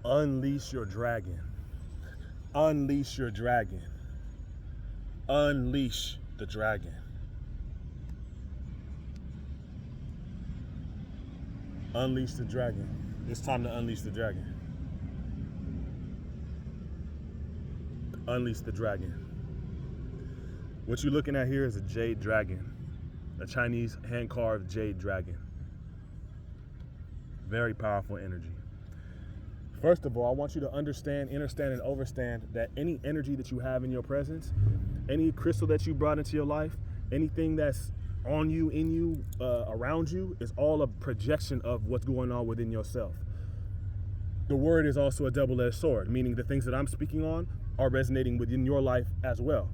Unleash your dragon. Unleash your dragon. Unleash the dragon. Unleash the dragon. It's time to unleash the dragon. Unleash the dragon. What you're looking at here is a jade dragon, a Chinese hand-carved jade dragon. Very powerful energy. First of all, I want you to understand, understand, and overstand that any energy that you have in your presence, any crystal that you brought into your life, anything that's on you, in you, around you, is all a projection of what's going on within yourself. The word is also a double-edged sword, meaning the things that I'm speaking on are resonating within your life as well.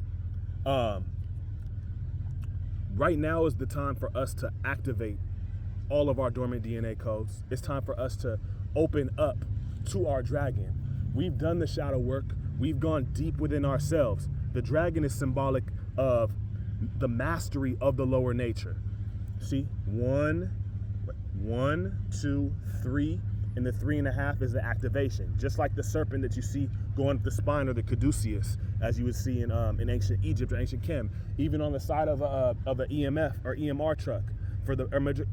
Right now is the time for us to activate all of our dormant DNA codes. It's time for us to open up to our dragon. We've done the shadow work. We've gone deep within ourselves. The dragon is symbolic of the mastery of the lower nature. See, one, 2, 3, and the 3.5 is the activation. Just like the serpent that you see going up the spine, or the caduceus, as you would see in ancient Egypt or ancient Chem, even on the side of an EMF or EMR truck for the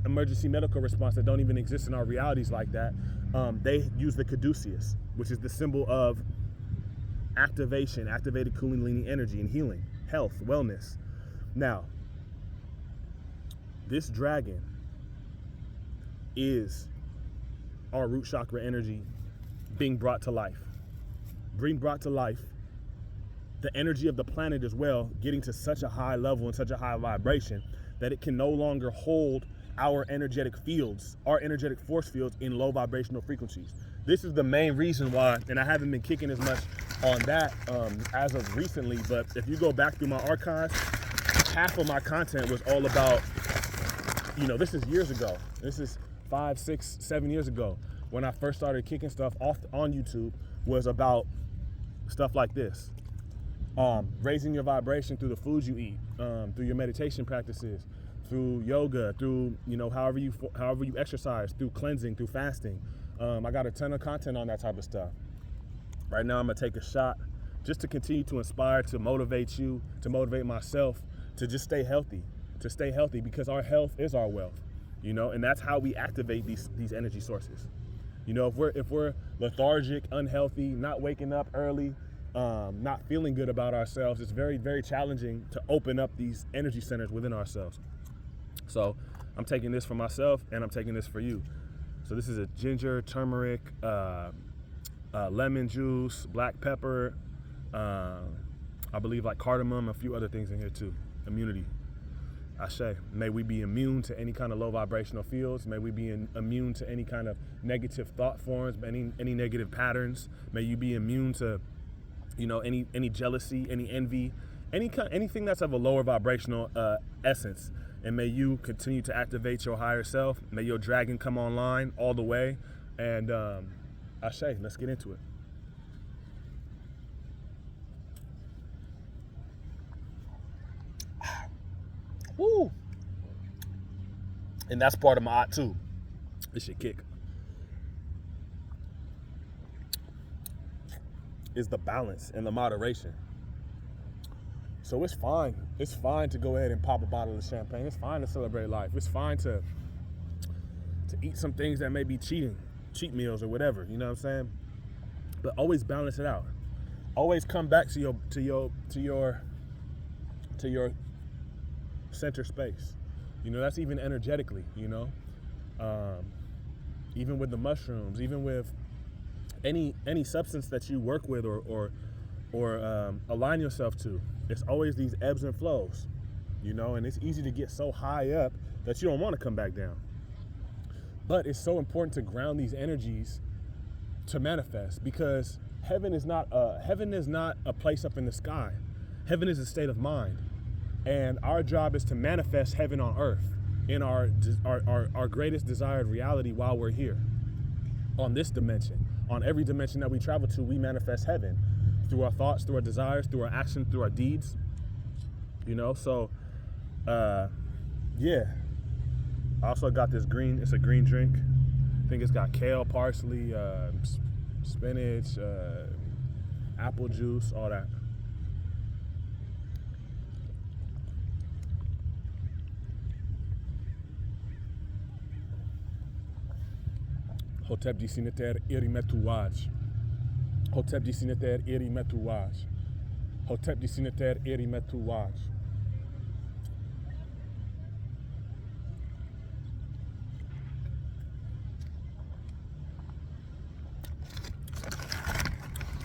emergency medical response that don't even exist in our realities like that. They use the caduceus, which is the symbol of activation, activated Kundalini energy and healing, health, wellness. Now, this dragon is our root chakra energy being brought to life. Being brought to life, the energy of the planet as well, getting to such a high level and such a high vibration that it can no longer hold our energetic fields, our energetic force fields in low vibrational frequencies. This is the main reason why, and I haven't been kicking as much on that as of recently, but if you go back through my archives, half of my content was all about, this is years ago. This is 5, 6, 7 years ago when I first started kicking stuff off on YouTube, was about stuff like this. Raising your vibration through the foods you eat, through your meditation practices, through yoga, through, however you exercise, through cleansing, through fasting. I got a ton of content on that type of stuff. Right now I'm gonna take a shot just to continue to inspire, to motivate you, to motivate myself, to just stay healthy, because our health is our wealth, and that's how we activate these energy sources. If we're lethargic, unhealthy, not waking up early, not feeling good about ourselves, it's very, very challenging to open up these energy centers within ourselves. So I'm taking this for myself, and I'm taking this for you. So this is a ginger, turmeric, lemon juice, black pepper, I believe like cardamom, a few other things in here too. Immunity. Ashe. May we be immune to any kind of low vibrational fields. May we be immune to any kind of negative thought forms, any negative patterns. May you be immune to, any jealousy, any envy, anything that's of a lower vibrational essence. And may you continue to activate your higher self. May your dragon come online all the way. And Ashe, let's get into it. Woo! And that's part of my art too. This shit kick. Is the balance and the moderation. So it's fine. It's fine to go ahead and pop a bottle of champagne. It's fine to celebrate life. It's fine to eat some things that may be cheat meals or whatever. You know what I'm saying? But always balance it out. Always come back to your center space. That's even energetically. Even with the mushrooms, even with any substance that you work with or align yourself to, it's always these ebbs and flows, and it's easy to get so high up that you don't want to come back down. But it's so important to ground these energies to manifest, because heaven is not a place up in the sky. Heaven is a state of mind, and our job is to manifest heaven on earth in our greatest desired reality while we're here on this dimension. On every dimension that we travel to, we manifest heaven through our thoughts, through our desires, through our actions, through our deeds. So yeah. I also got this green, it's a green drink. I think it's got kale, parsley, spinach, apple juice, all that. Hotep disineter erimetuaj. Hotep disineter erimetuaj. Hotep disineter erimetuaj.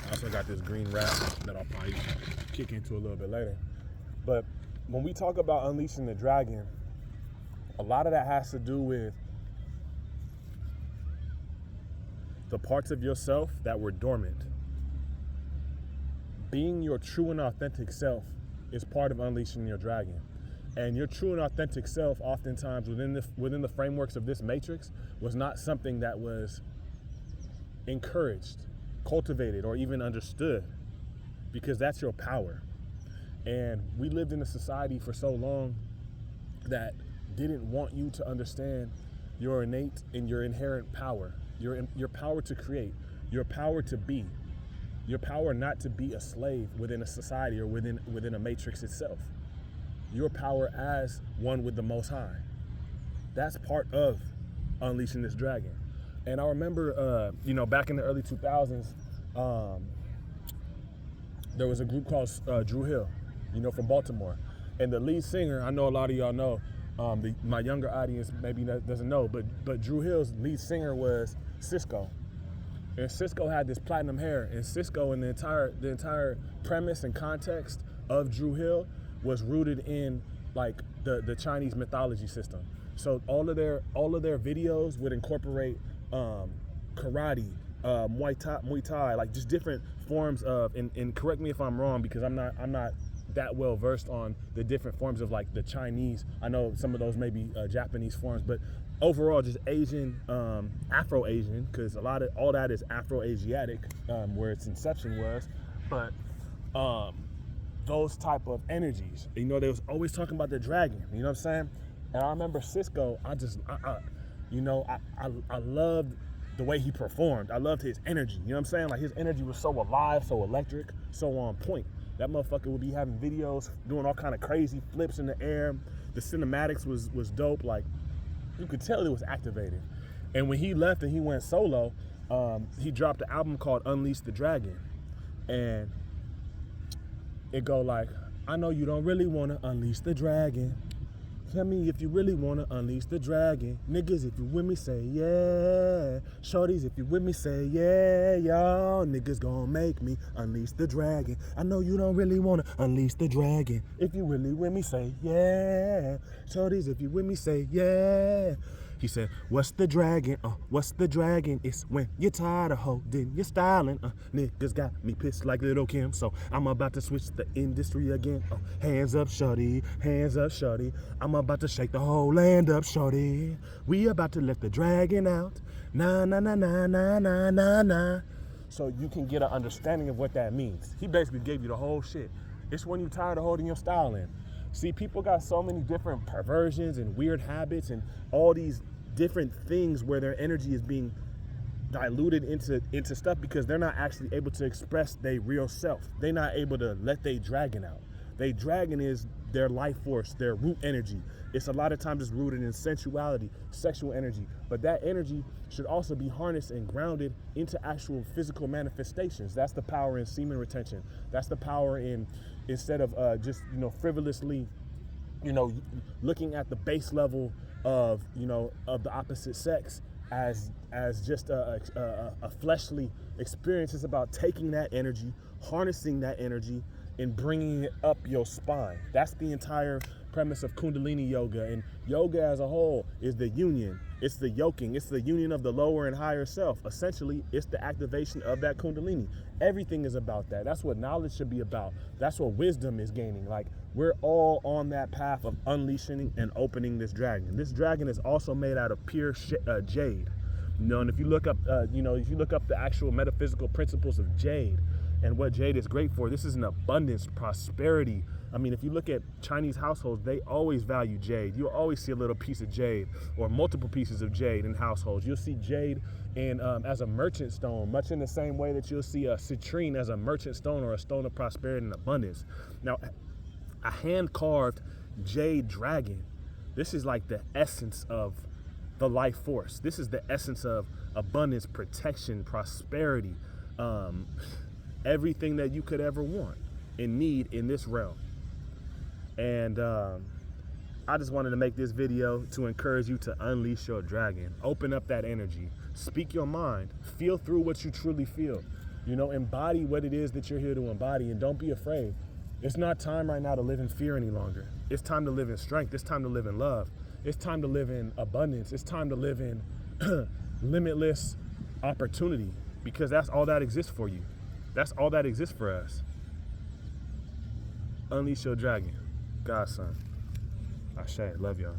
I also got this green wrap that I'll probably kick into a little bit later. But when we talk about unleashing the dragon, a lot of that has to do with the parts of yourself that were dormant. Being your true and authentic self is part of unleashing your dragon. And your true and authentic self, oftentimes within the frameworks of this matrix, was not something that was encouraged, cultivated, or even understood, because that's your power. And we lived in a society for so long that didn't want you to understand your innate and your inherent power, your power to create, your power to be, your power not to be a slave within a society or within a matrix itself. Your power as one with the Most High. That's part of unleashing this dragon. And I remember, back in the early 2000s, there was a group called Dru Hill, from Baltimore. And the lead singer, I know a lot of y'all know, my younger audience maybe doesn't know, but Dru Hill's lead singer was Cisco. And Cisco had this platinum hair, and Cisco and the entire premise and context of Dru Hill was rooted in like the Chinese mythology system. So all of their videos would incorporate karate, Muay Thai, like just different forms of, and correct me if I'm wrong, because I'm not that well versed on the different forms of like the Chinese. I know some of those may be Japanese forms, but overall just Asian, Afro-Asian, because all that is Afro-Asiatic, where its inception was. But those type of energies, they was always talking about the dragon, you know what I'm saying? And I remember Cisco, I loved the way he performed. I loved his energy, you know what I'm saying? Like his energy was so alive, so electric, so on point. That motherfucker would be having videos, doing all kind of crazy flips in the air. The cinematics was dope. Like, you could tell it was activated. And when he left and he went solo, he dropped an album called Unleash the Dragon. And it go like, I know you don't really want to unleash the dragon. Tell me if you really want to unleash the dragon. Niggas, if you with me, say yeah. Shorties, if you with me, say yeah. Y'all niggas gon' make me unleash the dragon. I know you don't really want to unleash the dragon. If you really with me, say yeah. Shorties, if you with me, say yeah. He said, what's the dragon? What's the dragon? It's when you're tired of holding your styling. Niggas got me pissed like Little Kim, so I'm about to switch the industry again. Hands up, shorty. Hands up, shorty. I'm about to shake the whole land up, shorty. We about to let the dragon out. Nah, nah, nah, nah, nah, nah, nah, nah. So you can get an understanding of what that means. He basically gave you the whole shit. It's when you're tired of holding your style in. See, people got so many different perversions and weird habits and all these different things where their energy is being diluted into stuff because they're not actually able to express their real self. They're not able to let their dragon out. Their dragon is their life force, their root energy. It's a lot of times it's rooted in sensuality, sexual energy, but that energy should also be harnessed and grounded into actual physical manifestations. That's the power in semen retention. That's the power in, instead of just frivolously, looking at the base level of the opposite sex as just a fleshly experience. It's about taking that energy, harnessing that energy, and bringing it up your spine. That's the entire premise of Kundalini yoga. And yoga as a whole is the union. It's the yoking. It's the union of the lower and higher self. Essentially, it's the activation of that Kundalini. Everything is about that. That's what knowledge should be about. That's what wisdom is gaining. Like, we're all on that path of unleashing and opening this dragon. This dragon is also made out of pure jade. And if you look up, the actual metaphysical principles of jade, And what jade is great for, this is an abundance, prosperity. I mean, if you look at Chinese households, they always value jade. You'll always see a little piece of jade or multiple pieces of jade in households. You'll see jade as a merchant stone, much in the same way that you'll see a citrine as a merchant stone or a stone of prosperity and abundance. Now, a hand-carved jade dragon, this is like the essence of the life force. This is the essence of abundance, protection, prosperity, everything that you could ever want and need in this realm. And I just wanted to make this video to encourage you to unleash your dragon. Open up that energy. Speak your mind. Feel through what you truly feel. You know, embody what it is that you're here to embody, and don't be afraid. It's not time right now to live in fear any longer. It's time to live in strength. It's time to live in love. It's time to live in abundance. It's time to live in limitless opportunity, because that's all that exists for you. That's all that exists for us. Unleash your dragon. Godson. Ashe. Love y'all.